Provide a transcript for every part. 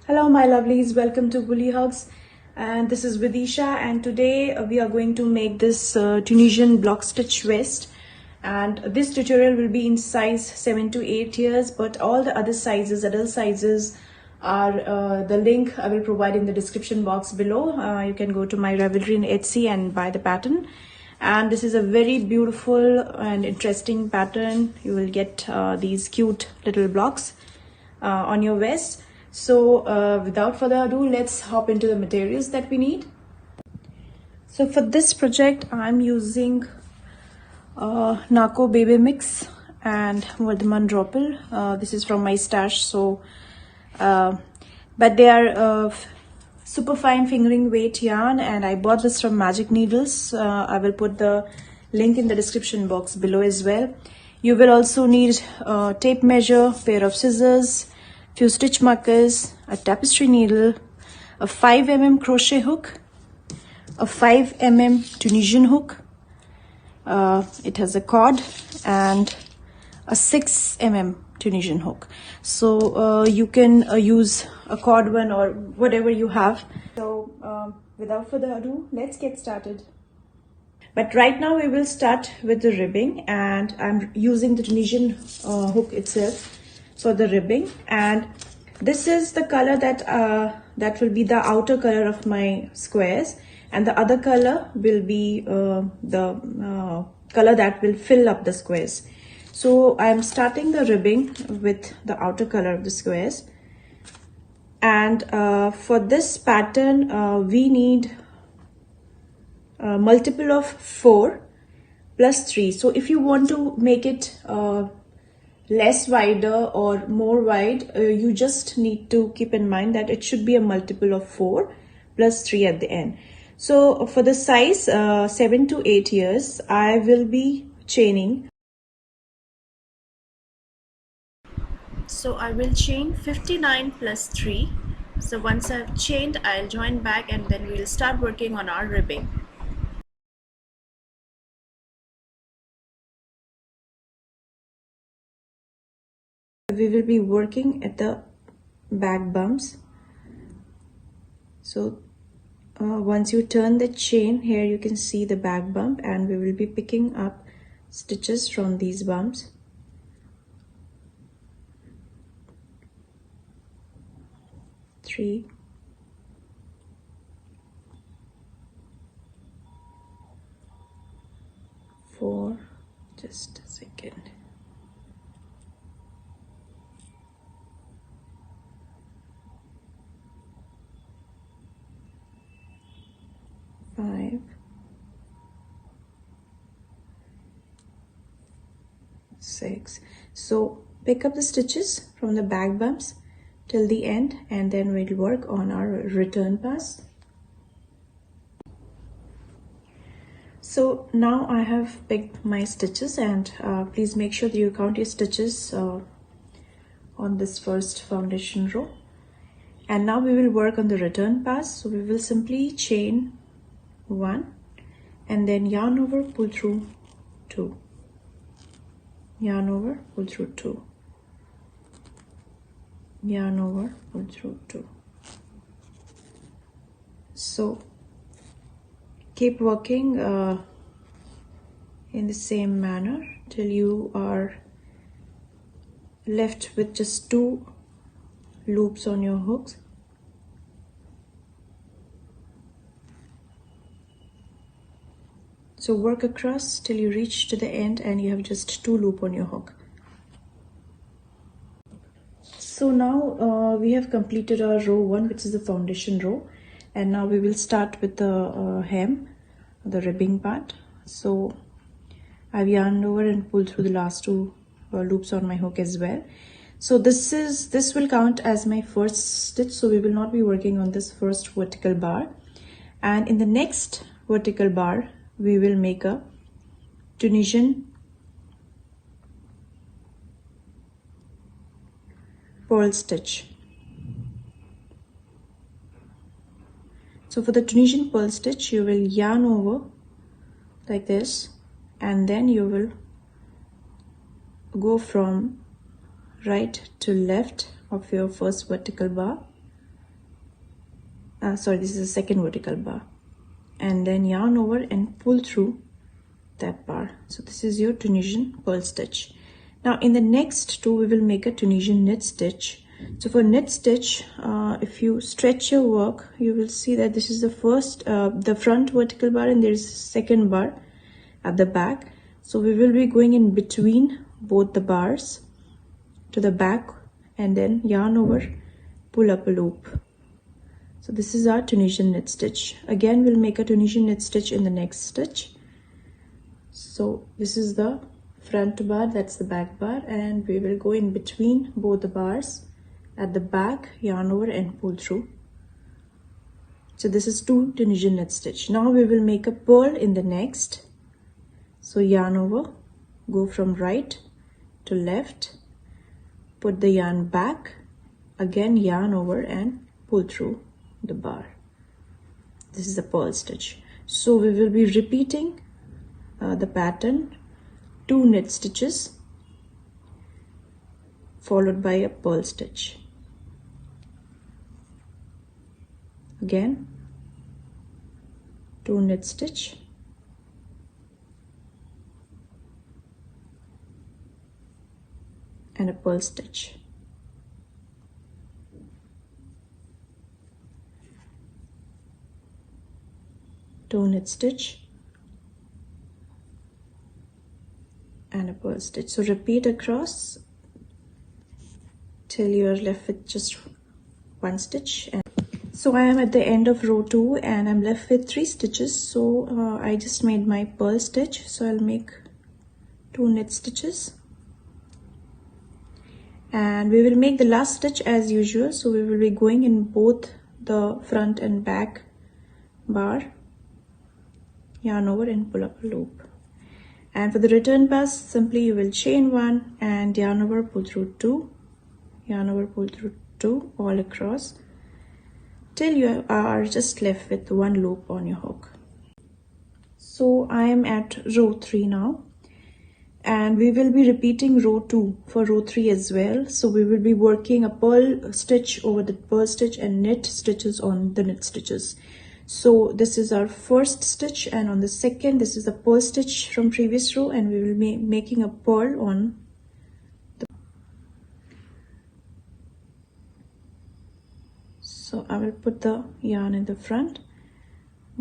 Hello my lovelies, welcome to Woolly Hugs, and this is Vidisha, and today we are going to make this Tunisian block stitch vest, and this tutorial will be in size 7 to 8 years, but all the other sizes, adult sizes, are the link I will provide in the description box below. You can go to my Ravelry and Etsy and buy the pattern, and this is a very beautiful and interesting pattern. You will get these cute little blocks on your vest. So without further ado, let's hop into the materials that we need. So for this project, I'm using Nako Baby Mix and Vardhaman Dropple. This is from my stash, so but they are super fine fingering weight yarn, and I bought this from Magic Needles. I will put the link in the description box below as well. You will also need tape measure, pair of scissors, few stitch markers, a tapestry needle, a 5 mm crochet hook, a 5 mm Tunisian hook. It has a cord, and a 6 mm Tunisian hook. So you can use a cord one or whatever you have. So without further ado, let's get started. But right now we will start with the ribbing, and I'm using the Tunisian hook itself for the ribbing, and this is the color that will be the outer color of my squares, and the other color will be the color that will fill up the squares. So I am starting the ribbing with the outer color of the squares, and for this pattern we need a multiple of 4 plus 3. So if you want to make it less wider or more wide, you just need to keep in mind that it should be a multiple of 4 plus 3 at the end. So for the size 7 to 8 years, I will be chaining. So I will chain 59 plus 3. So once I've chained, I'll join back, and then we'll start working on our ribbing. We will be working at the back bumps. So once you turn the chain, here you can see the back bump, and we will be picking up stitches from these bumps. Three, 4, just a second. 5, 6. So pick up the stitches from the back bumps till the end, and then we'll work on our return pass. So now I have picked my stitches, and please make sure that you count your stitches on this first foundation row. And now we will work on the return pass. So we will simply chain 1 and then yarn over, pull through 2, yarn over, pull through 2, yarn over, pull through 2. So keep working in the same manner till you are left with just 2 loops on your hooks. So work across till you reach to the end and you have just 2 loops on your hook. So now we have completed our row 1, which is the foundation row, and now we will start with the hem, the ribbing part. So I've yarned over and pulled through the last 2 loops on my hook as well. So this will count as my first stitch, so we will not be working on this first vertical bar. And in the next vertical bar we will make a Tunisian pearl stitch. So for the Tunisian pearl stitch, you will yarn over like this, and then you will go from right to left of your first vertical bar. Sorry, this is the second vertical bar, and then yarn over and pull through that bar. So this is your Tunisian pearl stitch. Now in the next two we will make a Tunisian knit stitch. So for knit stitch, if you stretch your work, you will see that this is the first the front vertical bar, and there is a second bar at the back. So we will be going in between both the bars to the back, and then yarn over, pull up a loop. So this is our Tunisian knit stitch. Again we'll make a Tunisian knit stitch in the next stitch. So this is the front bar, that's the back bar, and we will go in between both the bars at the back, yarn over and pull through. So this is 2 Tunisian knit stitch. Now we will make a pearl in the next. So yarn over, go from right to left, put the yarn back, again yarn over and pull through the bar. This is the pearl stitch. So we will be repeating the pattern, 2 knit stitches followed by a pearl stitch. Again 2 knit stitch, and a pearl stitch. Two knit stitch and a pearl stitch. So repeat across till you are left with just 1 stitch. And so I am at the end of row 2 and I'm left with 3 stitches. So I just made my pearl stitch, so I'll make 2 knit stitches, and we will make the last stitch as usual. So we will be going in both the front and back bar, yarn over and pull up a loop. And for the return pass, simply you will chain 1 and yarn over, pull through 2, yarn over, pull through 2 all across till you are just left with 1 loop on your hook. So I am at row 3 now, and we will be repeating row 2 for row 3 as well. So we will be working a pearl stitch over the pearl stitch and knit stitches on the knit stitches. So this is our first stitch, and on the second this is the pearl stitch from previous row, and we will be making a pearl on the. So I will put the yarn in the front,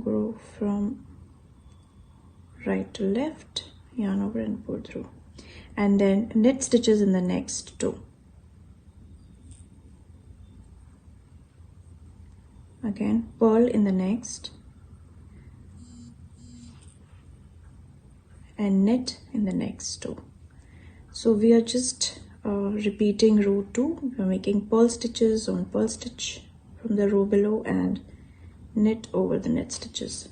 go from right to left, yarn over and pull through, and then knit stitches in the next 2. Again pearl in the next and knit in the next 2. So we are just repeating row 2. We are making pearl stitches on pearl stitch from the row below and knit over the knit stitches.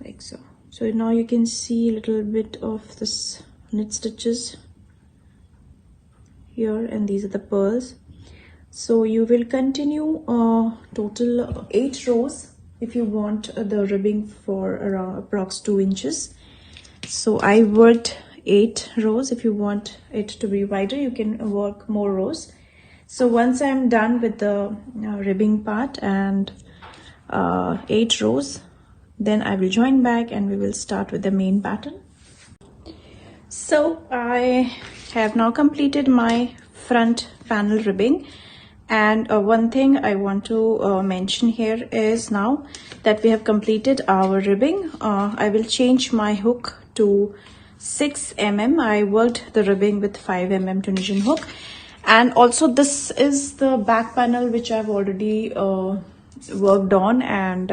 Like so. So now you can see a little bit of this knit stitches here, and these are the pearls. So you will continue total 8 rows if you want the ribbing for around approx 2 inches. So I worked 8 rows. If you want it to be wider, you can work more rows. So once I'm done with the ribbing part and 8 rows, then I will join back and we will start with the main pattern. So I have now completed my front panel ribbing, and one thing I want to mention here is now that we have completed our ribbing, I will change my hook to 6 mm. I worked the ribbing with 5 mm Tunisian hook, and also this is the back panel which I've already worked on, and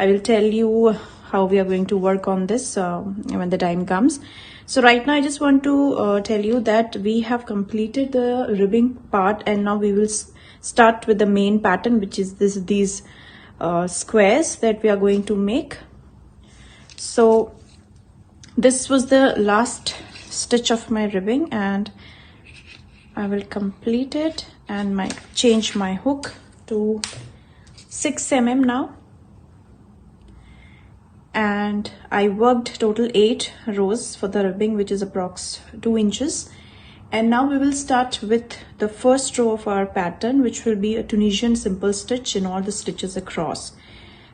I will tell you how we are going to work on this when the time comes. So right now I just want to tell you that we have completed the ribbing part, and now we will start with the main pattern, which is these squares that we are going to make. So this was the last stitch of my ribbing, and I will complete it and change my hook to 6 mm now. And I worked total 8 rows for the ribbing, which is approx 2 inches. And now we will start with the first row of our pattern, which will be a Tunisian simple stitch in all the stitches across.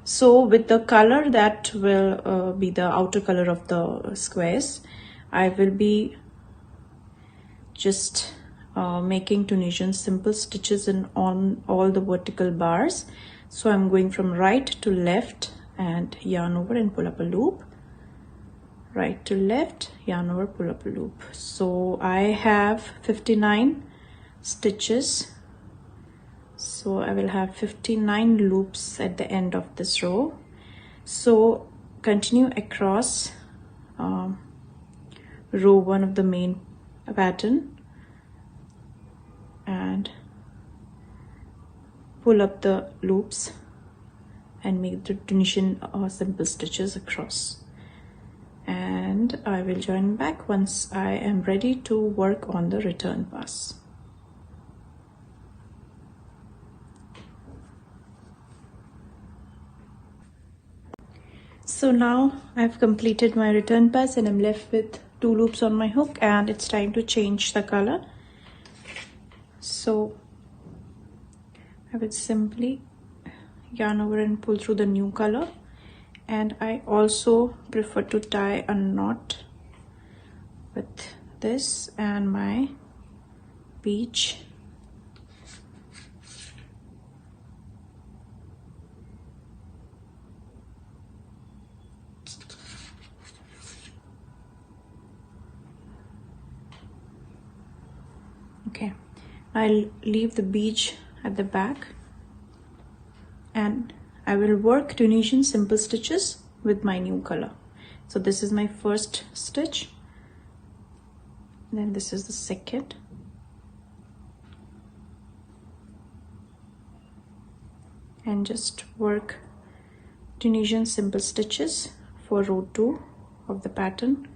So with the color that will be the outer color of the squares, I will be just making Tunisian simple stitches on all the vertical bars. So I'm going from right to left and yarn over and pull up a loop. Right to left, yarn over, pull up a loop. So I have 59 stitches. So I will have 59 loops at the end of this row. So continue across row 1 of the main pattern and pull up the loops and make the Tunisian simple stitches across. And I will join back once I am ready to work on the return pass. So now I've completed my return pass and I'm left with 2 loops on my hook, and it's time to change the color. So I will simply yarn over and pull through the new color, and I also prefer to tie a knot with this and my peach. Okay, I'll leave the beach at the back, and I will work Tunisian simple stitches with my new color. So this is my first stitch, then this is the second, and just work Tunisian simple stitches for row 2 of the pattern.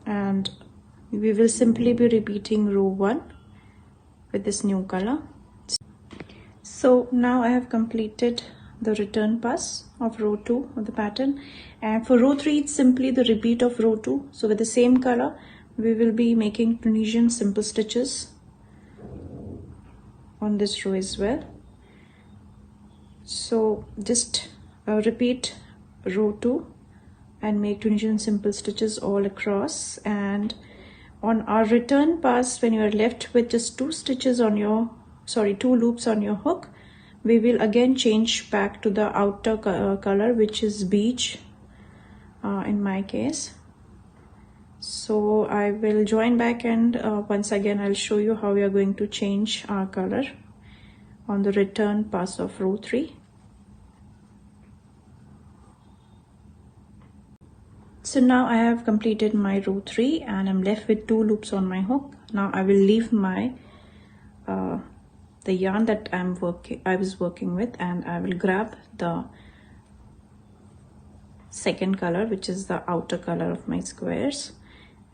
And we will simply be repeating row 1 with this new color. So now I have completed the return pass of row 2 of the pattern, and for row 3 it's simply the repeat of row 2. So with the same color we will be making Tunisian simple stitches on this row as well. So just repeat row 2 and make Tunisian simple stitches all across. And on our return pass, when you are left with just 2 stitches on your 2 loops on your hook, we will again change back to the outer color, which is beige in my case. So I will join back, and once again I'll show you how we are going to change our color on the return pass of row 3. So now I have completed my row 3 and I'm left with 2 loops on my hook. Now I will leave my the yarn that I was working with, and I will grab the second color, which is the outer color of my squares,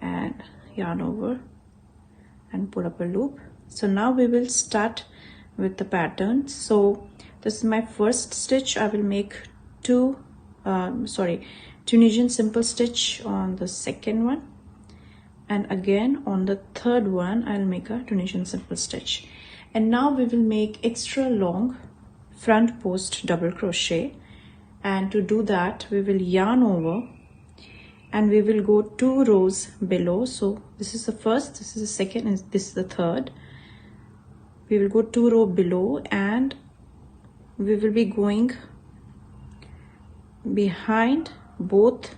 and yarn over and pull up a loop. So now we will start with the pattern. So this is my first stitch. I will make Tunisian simple stitch on the second one, and again on the third one I'll make a Tunisian simple stitch. And now we will make extra long front post double crochet, and to do that we will yarn over and we will go 2 rows below. So this is the first, this is the second, and this is the third. We will go 2 rows below, and we will be going behind both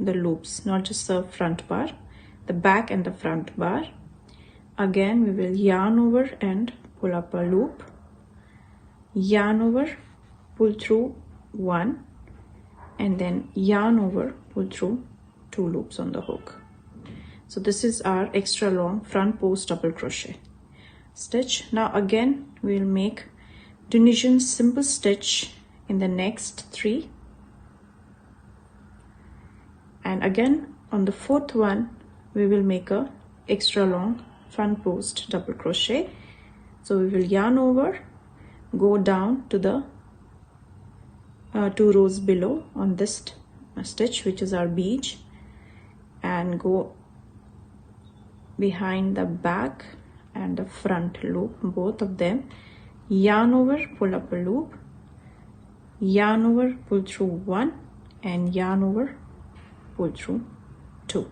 the loops, not just the front bar, the back and the front bar. Again we will yarn over and pull up a loop, yarn over, pull through 1, and then yarn over, pull through 2 loops on the hook. So this is our extra long front post double crochet stitch. Now again we'll make Tunisian simple stitch in the next 3, and again on the 4th one we will make a extra long front post double crochet. So we will yarn over, go down to the 2 rows below on this stitch, which is our beach, and go behind the back and the front loop, both of them, yarn over, pull up a loop, yarn over, pull through 1, and yarn over, pull through 2.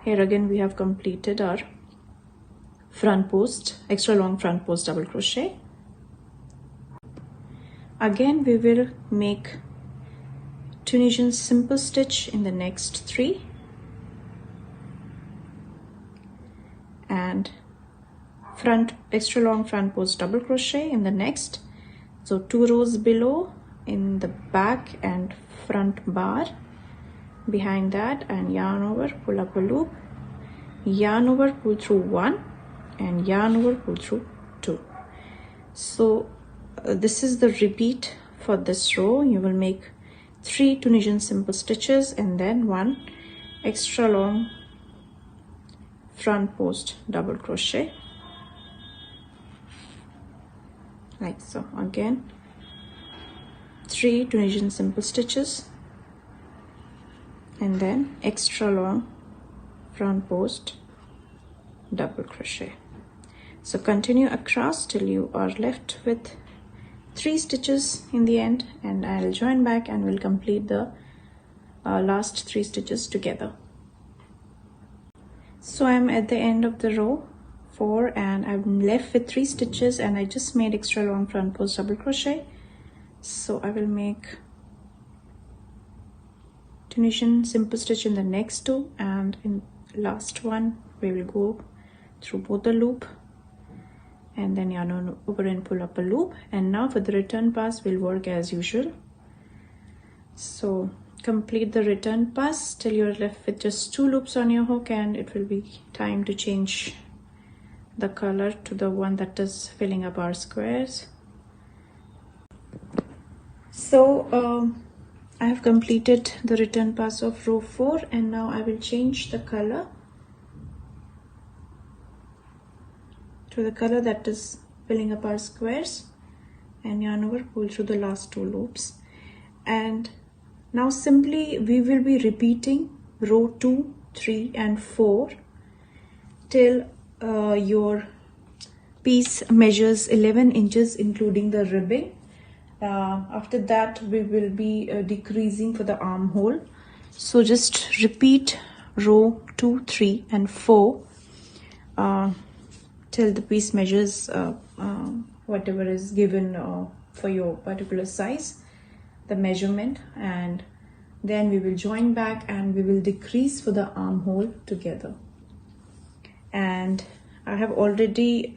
Here again we have completed our front post, extra long front post double crochet. Again we will make Tunisian simple stitch in the next 3, and extra long front post double crochet in the next. So 2 rows below in the back and front bar, behind that, and yarn over, pull up a loop, yarn over, pull through 1, and yarn over, pull through 2. So this is the repeat for this row. You will make 3 Tunisian simple stitches and then 1 extra long front post double crochet, like so. Again 3 Tunisian simple stitches and then extra long front post double crochet. So continue across till you are left with 3 stitches in the end, and I'll join back and we'll complete the last 3 stitches together. So I'm at the end of the row 4 and I'm left with 3 stitches, and I just made extra long front post double crochet. So I will make Tunisian simple stitch in the next 2, and in last one we will go through both the loop and then yarn over and pull up a loop. And now for the return pass we'll work as usual. So complete the return pass till you're left with just 2 loops on your hook, and it will be time to change the color to the one that is filling up our squares. So I have completed the return pass of row 4, and now I will change the color to the color that is filling up our squares, and yarn over, pull through the last 2 loops. And now simply we will be repeating row 2, 3 and 4 till your piece measures 11 inches including the ribbing. After that we will be decreasing for the armhole. So just repeat row 2, 3 and 4 till the piece measures whatever is given for your particular size, the measurement, and then we will join back and we will decrease for the armhole together. And I have already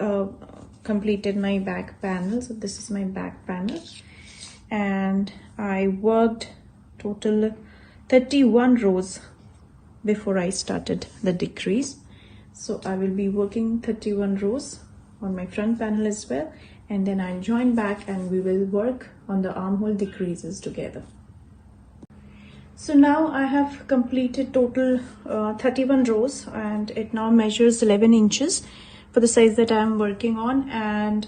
completed my back panel. So this is my back panel, and I worked total 31 rows before I started the decrease. So I will be working 31 rows on my front panel as well, and then I'll join back and we will work on the armhole decreases together. So now I have completed total 31 rows, and it now measures 11 inches for the size that I am working on. And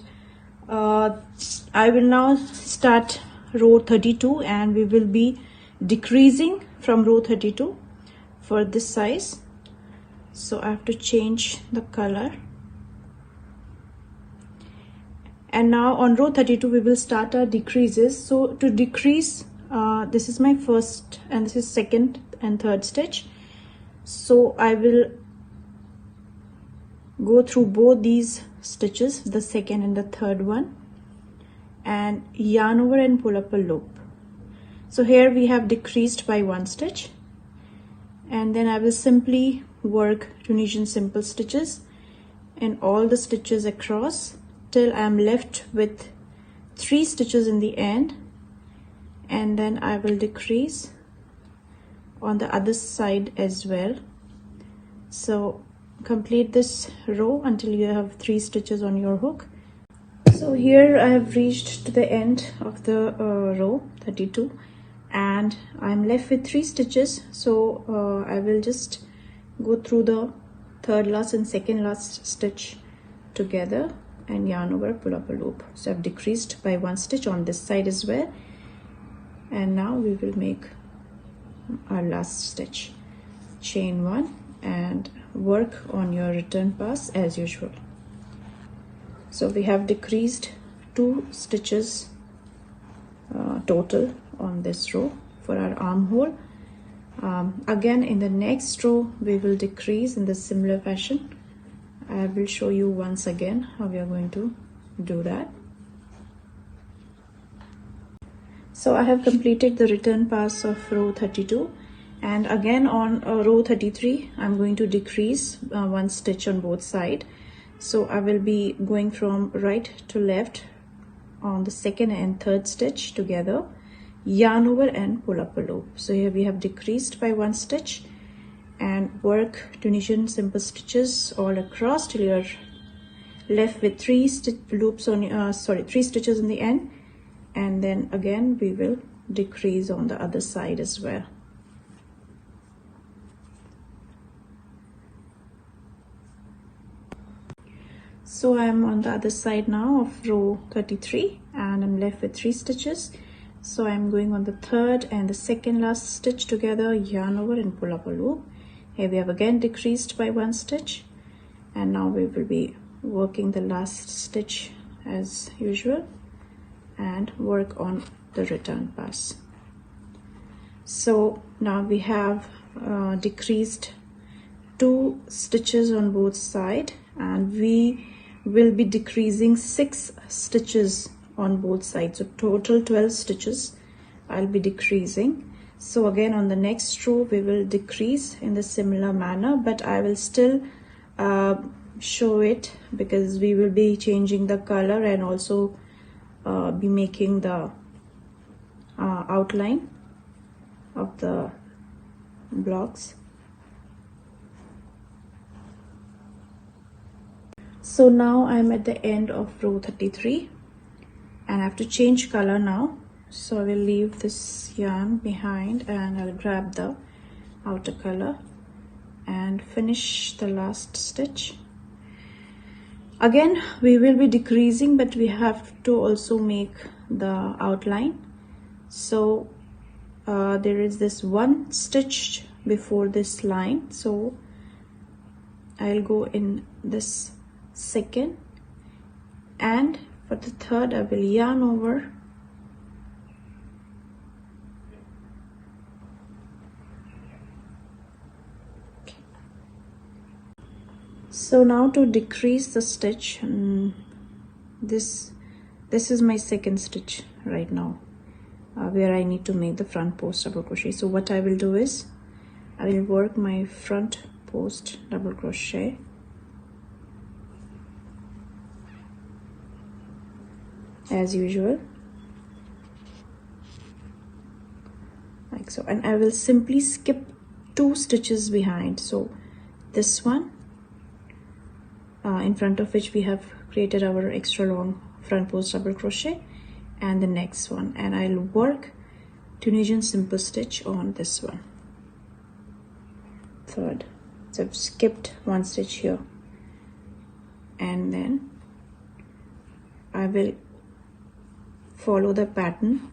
I will now start row 32, and we will be decreasing from row 32 for this size. So I have to change the color, and now on row 32 we will start our decreases. So to decrease, this is my first and this is second and third stitch. So I will go through both these stitches, the second and the third one, and yarn over and pull up a loop. So here we have decreased by 1 stitch, and then I will simply work Tunisian simple stitches in all the stitches across till I am left with 3 stitches in the end, and then I will decrease on the other side as well. So complete this row until you have 3 stitches on your hook. So here I have reached to the end of the row 32, and I'm left with 3 stitches. So I will just go through the third last and second last stitch together and yarn over, pull up a loop. So I've decreased by 1 stitch on this side as well, and now we will make our last stitch. Chain 1 and work on your return pass as usual. So we have decreased 2 stitches total on this row for our armhole. Again, in the next row we will decrease in the similar fashion. I will show you once again how we are going to do that. So I have completed the return pass of row 32, and again on row 33 I'm going to decrease 1 stitch on both sides. So I will be going from right to left on the second and third stitch together, yarn over and pull up a loop. So here we have decreased by 1 stitch and work Tunisian simple stitches all across till you're left with 3 loops on 3 stitches in the end, and then again we will decrease on the other side as well. So I'm on the other side now of row 33 and I'm left with 3 stitches. So I'm going on the third and the second last stitch together, yarn over and pull up a loop. Here we have again decreased by 1 stitch, and now we will be working the last stitch as usual and work on the return pass. So now we have decreased 2 stitches on both sides, and we will be decreasing 6 stitches on both sides. So total 12 stitches I'll be decreasing. So again on the next row we will decrease in the similar manner, but I will still show it because we will be changing the color and also be making the outline of the blocks. So now I'm at the end of row 33 and I have to change color now. So I will leave this yarn behind and I'll grab the outer color and finish the last stitch. Again we will be decreasing, but we have to also make the outline. So there is this 1 stitch before this line, so I'll go in this second, and for the third I will yarn over So now to decrease the stitch, this is my second stitch right now, where I need to make the front post double crochet. So what I will do is I will work my front post double crochet as usual, like so, and I will simply skip 2 stitches behind. So this one in front of which we have created our extra long front post double crochet, and the next one, and I'll work Tunisian simple stitch on this one, third. So I've skipped 1 stitch here, and then I will follow the pattern,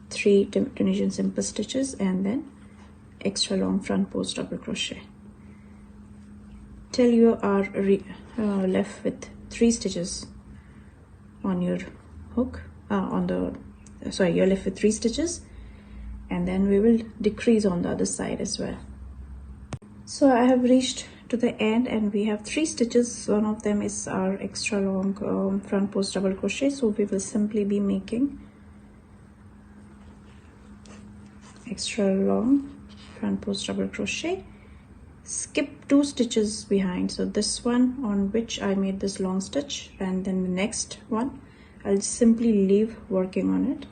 3 Tunisian simple stitches and then extra long front post double crochet till you are left with 3 stitches on your hook, you're left with 3 stitches, and then we will decrease on the other side as well. So I have reached to the end and we have 3 stitches. One of them is our extra long front post double crochet, so we will simply be making extra long front post double crochet skip 2 stitches behind. So this one on which I made this long stitch, and then the next one I'll simply leave working on it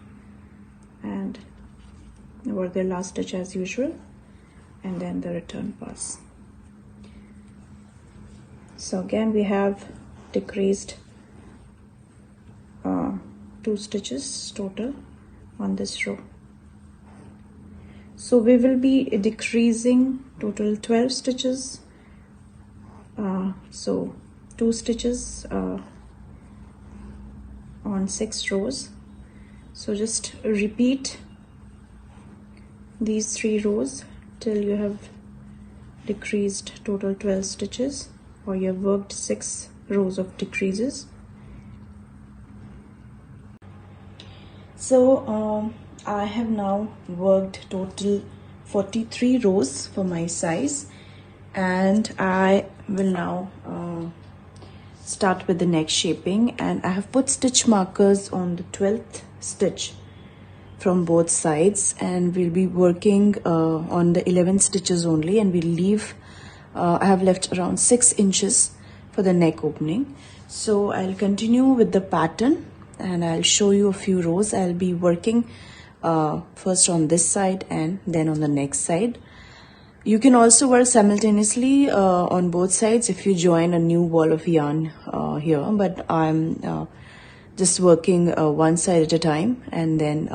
and work the last stitch as usual, and then the return pass. So again we have decreased 2 stitches total on this row. So we will be decreasing total 12 stitches. So 2 stitches on 6 rows. So just repeat these 3 rows till you have decreased total 12 stitches, or you have worked 6 rows of decreases. So I have now worked total 43 rows for my size, and I will now start with the neck shaping. And I have put stitch markers on the 12th stitch from both sides, and we'll be working on the 11 stitches only, and we'll leave I have left around 6 inches for the neck opening. So I'll continue with the pattern and I'll show you a few rows. I'll be working first on this side and then on the next side. You can also work simultaneously on both sides if you join a new ball of yarn here, but I'm just working one side at a time, and then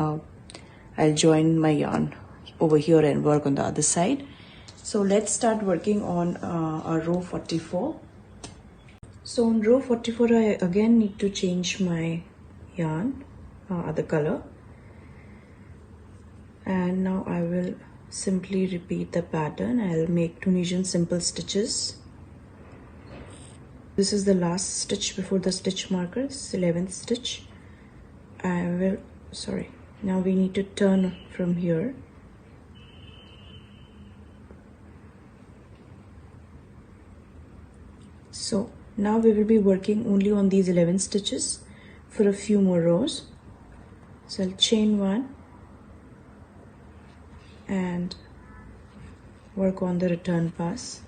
I'll join my yarn over here and work on the other side. So let's start working on our row 44. So on row 44 I again need to change my yarn other color, and now I will simply repeat the pattern. I'll make Tunisian simple stitches. This is the last stitch before the stitch marker. This is 11th stitch. Now we need to turn from here. So now we will be working only on these 11 stitches for a few more rows. So I'll chain 1 and work on the return pass.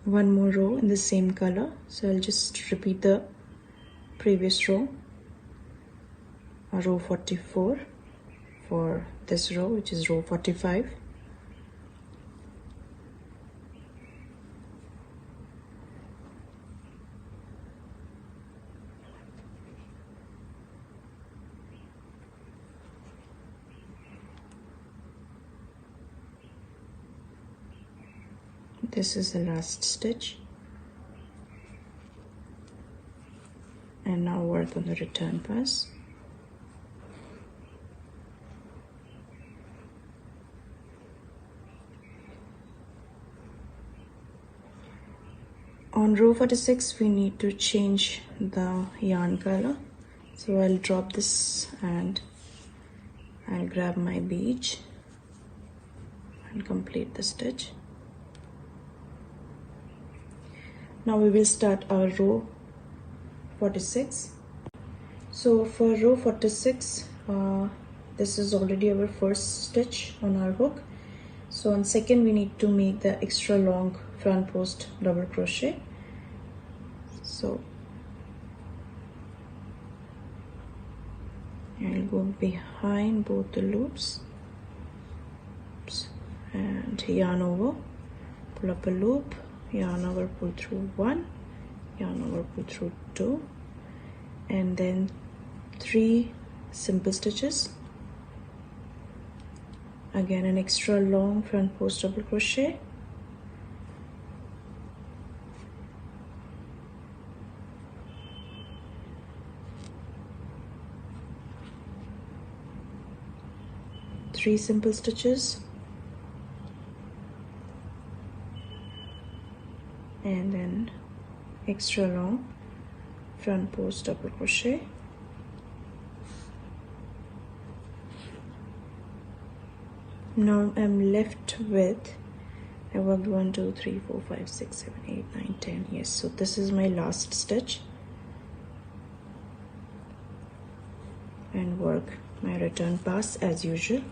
One more row in the same color, so I'll just repeat the previous row, row 44 for this row, which is row 45. This is the last stitch, and now work on the return pass. On row 46 we need to change the yarn color, so I'll drop this and I'll grab my beach and complete the stitch. Now we will start our row 46. So for row 46, this is already our first stitch on our hook. So on second we need to make the extra long front post double crochet. So I'll go behind both the loops and yarn over, pull up a loop, yarn over, pull through 1, yarn over, pull through 2, and then 3 simple stitches. Again an extra long front post double crochet, three simple stitches, and then extra long front post double crochet, Now I'm left with, I worked 1 2 3 4 5 6 7 8 9 10. Yes, so this is my last stitch, and work my return pass as usual.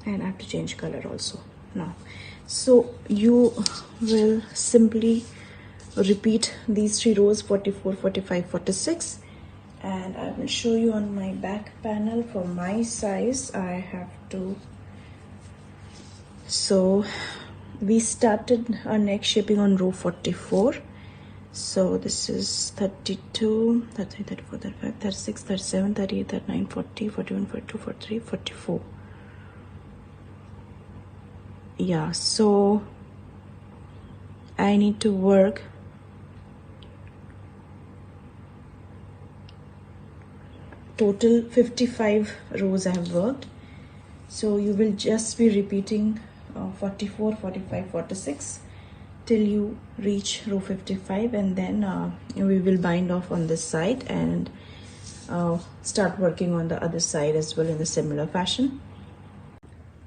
And I have to change color also now. So you will simply repeat these 3 rows, 44, 45, 46, and I will show you on my back panel. For my size, I have to, so we started our neck shaping on row 44. So this is 32, 33, 34, 35, 36, 37, 38, 39, 40, 41, 42, 43, 44. Yeah, so I need to work total 55 rows I have worked. So you will just be repeating 44, 45, 46 till you reach row 55, and then we will bind off on this side and start working on the other side as well in the similar fashion.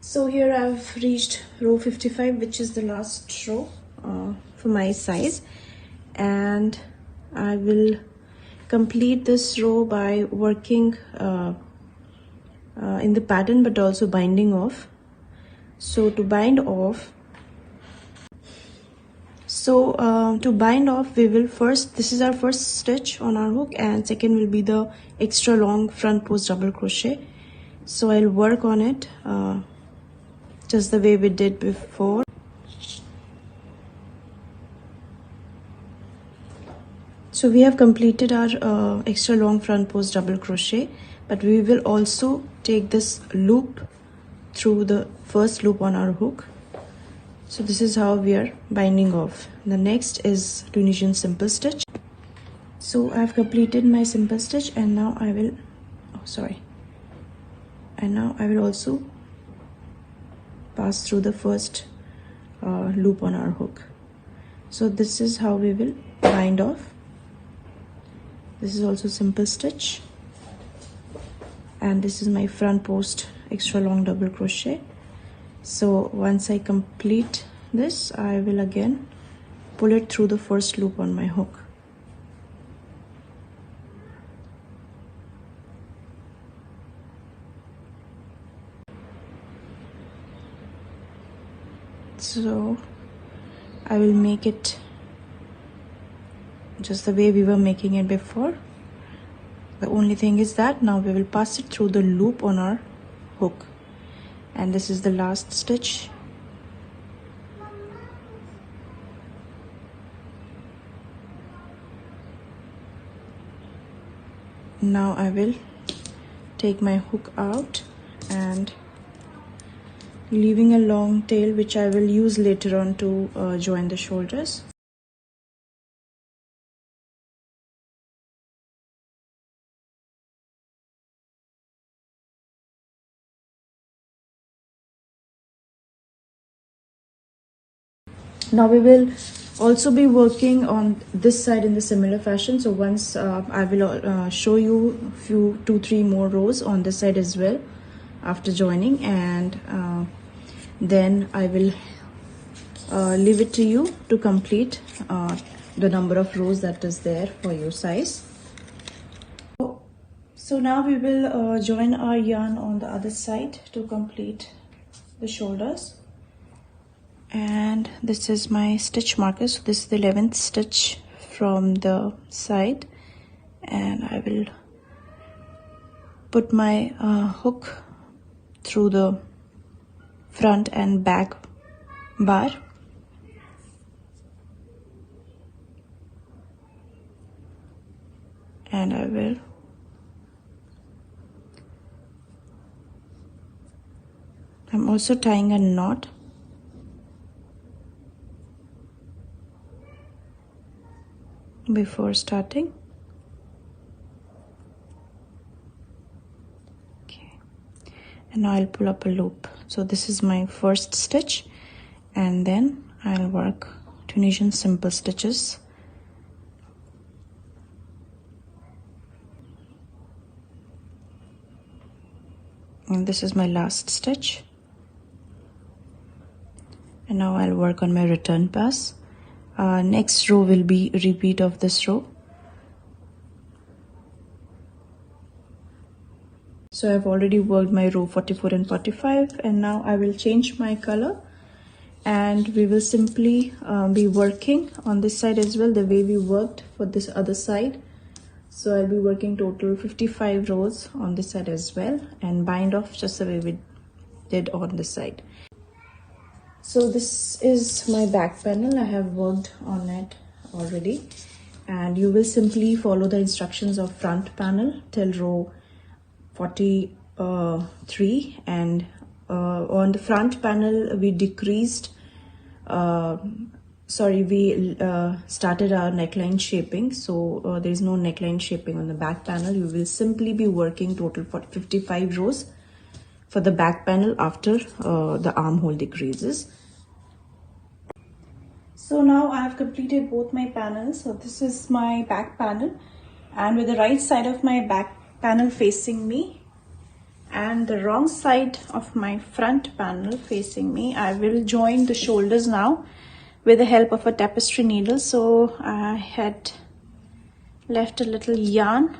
So here I've reached row 55, which is the last row for my size, and I will complete this row by working in the pattern but also binding off. So to bind off, we will first, this is our first stitch on our hook, and second will be the extra long front post double crochet. So I'll work on it just the way we did before. So we have completed our extra long front post double crochet, but we will also take this loop through the first loop on our hook. So this is how we are binding off. The next is Tunisian simple stitch. So I've completed my simple stitch, and now I will, and now I will also pass through the first loop on our hook. So this is how we will bind off. This is also simple stitch, and this is my front post extra long double crochet. So once I complete this, I will again pull it through the first loop on my hook. So I will make it just the way we were making it before. The only thing is that now we will pass it through the loop on our hook, and this is the last stitch. Now I will take my hook out and leaving a long tail, which I will use later on to join the shoulders. Now we will also be working on this side in the similar fashion. So once I will show you few 2-3 more rows on this side as well after joining, and then I will leave it to you to complete the number of rows that is there for your size. So now we will join our yarn on the other side to complete the shoulders. And this is my stitch marker. So this is the 11th stitch from the side, and I will put my hook through the front and back bar, and I'm also tying a knot. Before starting. Okay, and now I'll pull up a loop. So this is my first stitch, and then I'll work Tunisian simple stitches. And this is my last stitch. And now I'll work on my return pass. Next row will be a repeat of this row. So I've already worked my row 44 and 45, and now I will change my color, and we will simply be working on this side as well the way we worked for this other side. So I'll be working total 55 rows on this side as well, and bind off just the way we did on this side. So this is my back panel. I have worked on it already, and you will simply follow the instructions of front panel till row 43, and on the front panel we decreased we started our neckline shaping, so there is no neckline shaping on the back panel. You will simply be working total for 55 rows for the back panel after the armhole decreases. So now I have completed both my panels. So this is my back panel, and with the right side of my back panel facing me and the wrong side of my front panel facing me, I will join the shoulders now with the help of a tapestry needle. So I had left a little yarn,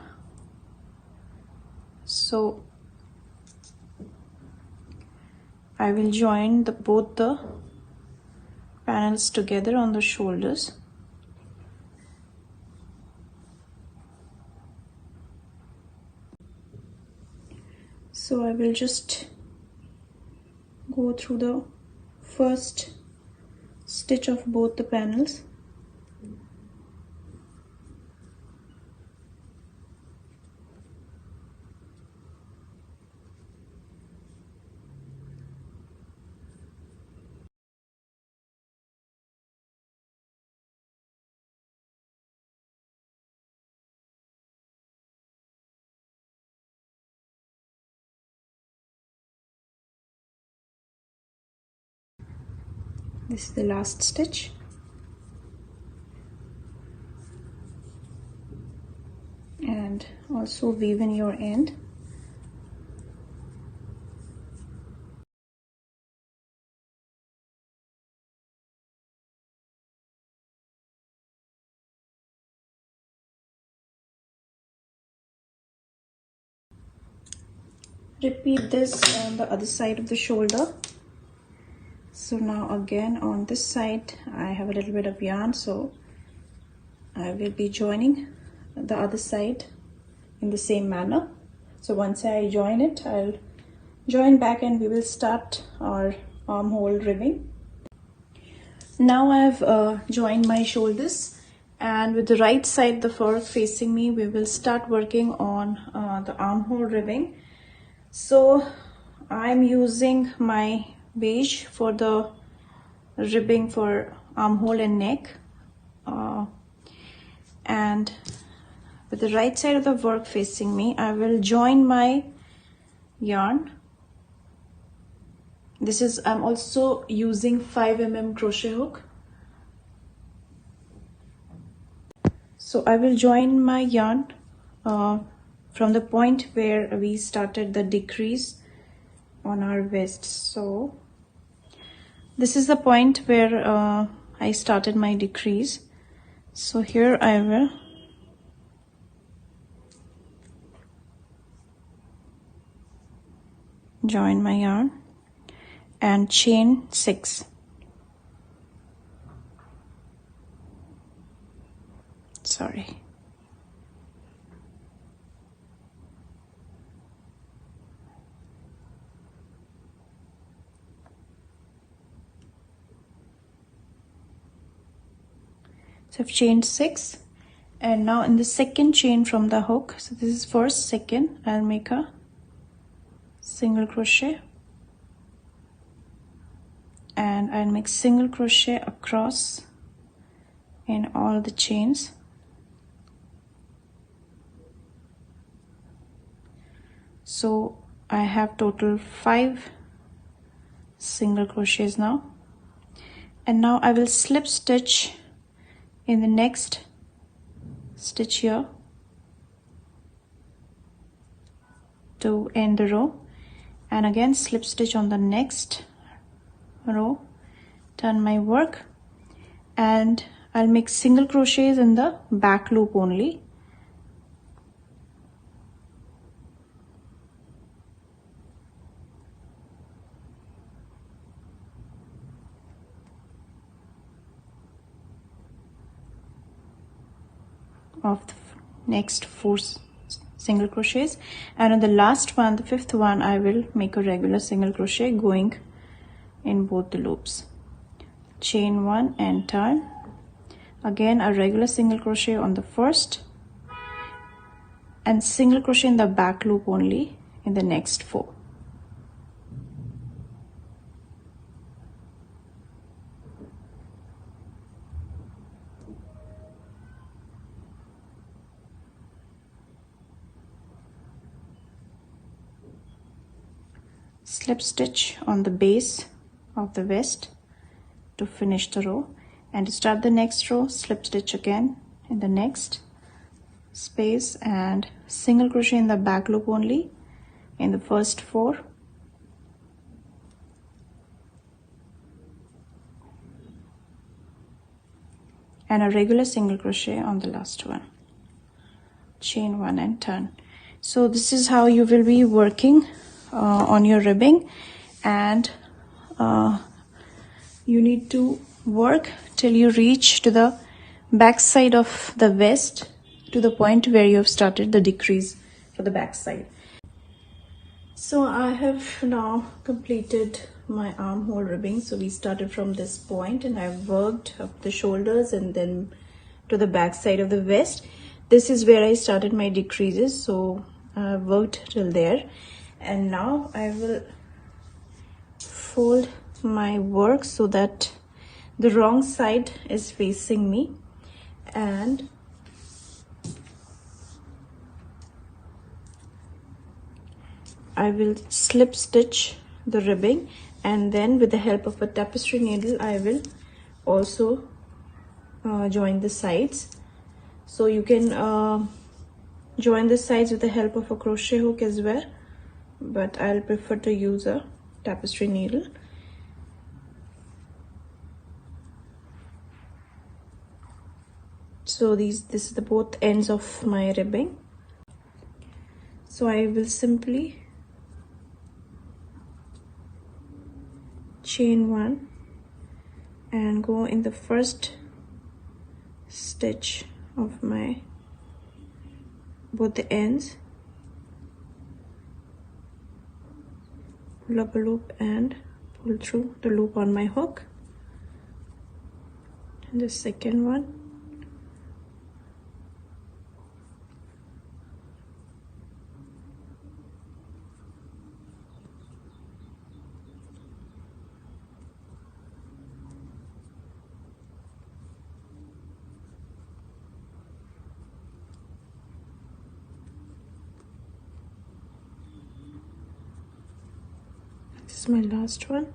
so I will join both the panels together on the shoulders. So I will just go through the first stitch of both the panels. This is the last stitch. And also weave in your end. Repeat this on the other side of the shoulder. So now again on this side I have a little bit of yarn, so I will be joining the other side in the same manner. So once I join it, I'll join back and we will start our armhole ribbing. Now I've joined my shoulders, and with the right side, the fork facing me, we will start working on the armhole ribbing. So I'm using my beige for the ribbing for armhole and neck, and with the right side of the work facing me, I will join my yarn. I'm also using 5mm crochet hook. So I will join my yarn from the point where we started the decrease on our vest. So this is the point where I started my decrease. So here I will join my yarn and chain 6. Sorry. So I've chained 6, and now in the second chain from the hook, so this is first, second, I'll make a single crochet, and I'll make single crochet across in all the chains. So I have total 5 single crochets now, And now I will slip stitch in the next stitch here to end the row, and again slip stitch on the next row, turn my work, and I'll make single crochets in the back loop only. Of the next 4 single crochets, and on the last one, the 5th one, I will make a regular single crochet going in both the loops. Chain 1 and turn. Again a regular single crochet on the first and single crochet in the back loop only in the next 4. Slip stitch on the base of the vest to finish the row, and to start the next row, slip stitch again in the next space and single crochet in the back loop only in the first 4. And a regular single crochet on the last one. Chain 1 and turn. So this is how you will be working on your ribbing, and you need to work till you reach to the back side of the vest, to the point where you have started the decrease for the back side. So I have now completed my armhole ribbing. So we started from this point and I worked up the shoulders and then to the back side of the vest. This is where I started my decreases, so I worked till there. And now I will fold my work so that the wrong side is facing me, and I will slip stitch the ribbing, and then with the help of a tapestry needle I will also join the sides. So you can join the sides with the help of a crochet hook as well, but I'll prefer to use a tapestry needle. So this is the both ends of my ribbing. So I will simply chain 1 and go in the first stitch of my both the ends, pull up a loop and pull through the loop on my hook, and the second one, this is my last one.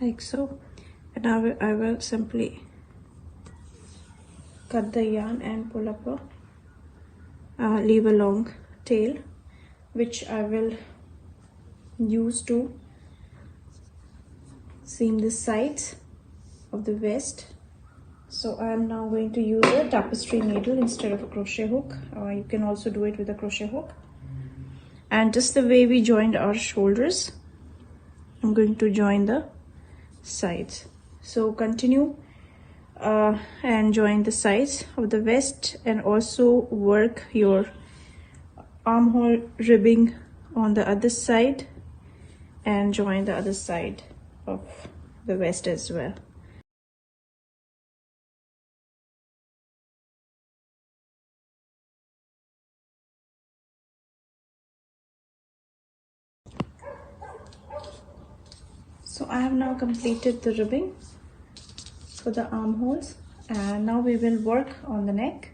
Like so. And now I will simply cut the yarn and pull up a leave a long tail, which I will use to seam the sides of the vest. So I am now going to use a tapestry needle instead of a crochet hook. You can also do it with a crochet hook. And just the way we joined our shoulders, I'm going to join the sides. So continue and join the sides of the vest, and also work your armhole ribbing on the other side and join the other side of the vest as well. So I have now completed the ribbing for the armholes, And now we will work on the neck,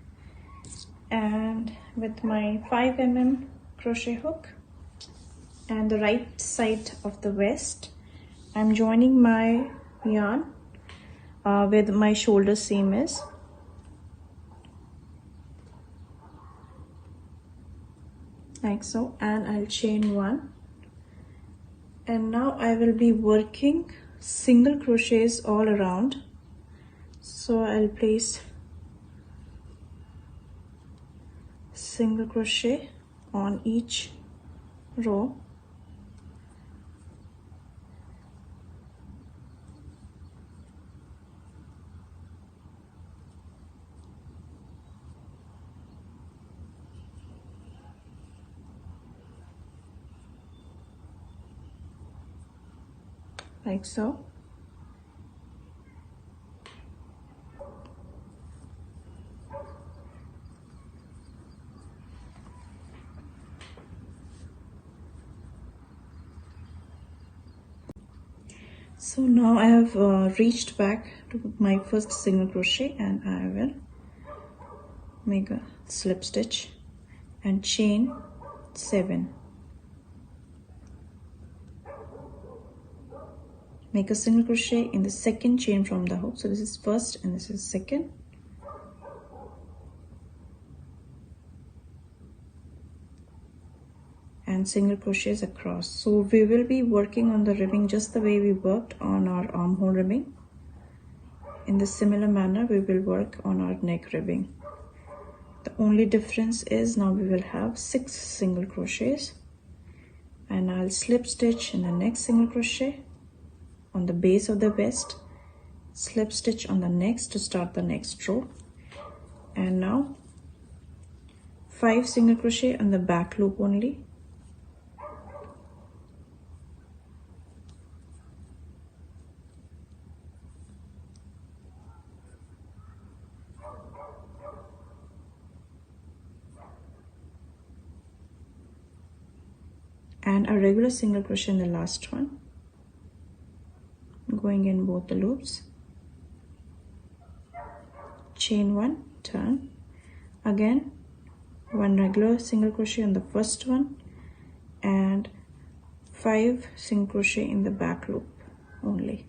and with my 5 mm crochet hook and the right side of the vest, I'm joining my yarn where my shoulder seam is. Like so, and I'll chain 1, and now I will be working single crochets all around. So I'll place single crochet on each row. Like so. So now I have reached back to my first single crochet, and I will make a slip stitch and chain 7. Make a single crochet in the second chain from the hook. So this is first and this is second. And single crochets across. So we will be working on the ribbing just the way we worked on our armhole ribbing. In the similar manner we will work on our neck ribbing. The only difference is now we will have 6 single crochets, and I'll slip stitch in the next single crochet on the base of the vest, slip stitch on the next to start the next row, and now 5 single crochet on the back loop only. And a regular single crochet in the last one, going in both the loops, chain 1, turn, again 1 regular single crochet on the first one, and 5 single crochet in the back loop only.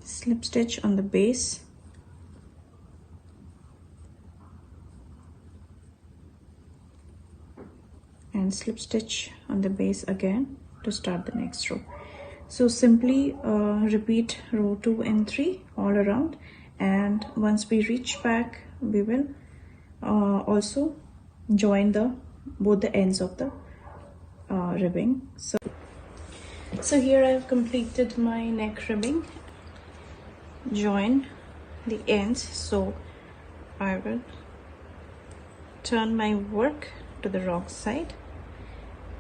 Slip stitch on the base, and slip stitch on the base again to start the next row. So simply repeat row 2 and 3 all around, and once we reach back we will also join both the ends of the ribbing. So here I have completed my neck ribbing. Join the ends, so I will turn my work to the wrong side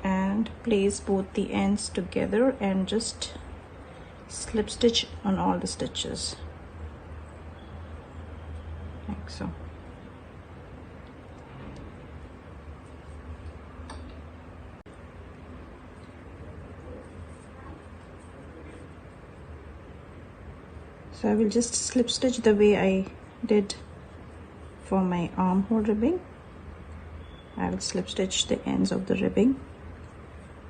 and place both the ends together and just slip stitch on all the stitches like so. So I will just slip stitch the way I did for my armhole ribbing. I will slip stitch the ends of the ribbing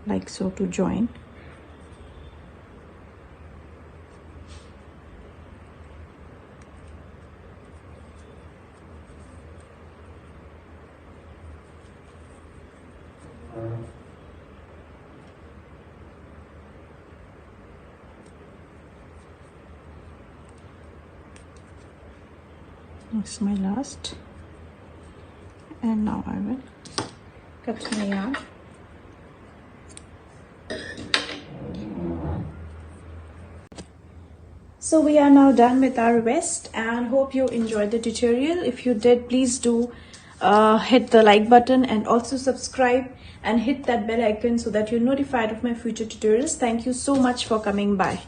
like so to join. This is my last, and now I will cut my yarn. So we are now done with our vest, and hope you enjoyed the tutorial. If you did, please do hit the like button and also subscribe and hit that bell icon so that you're notified of my future tutorials. Thank you so much for coming by.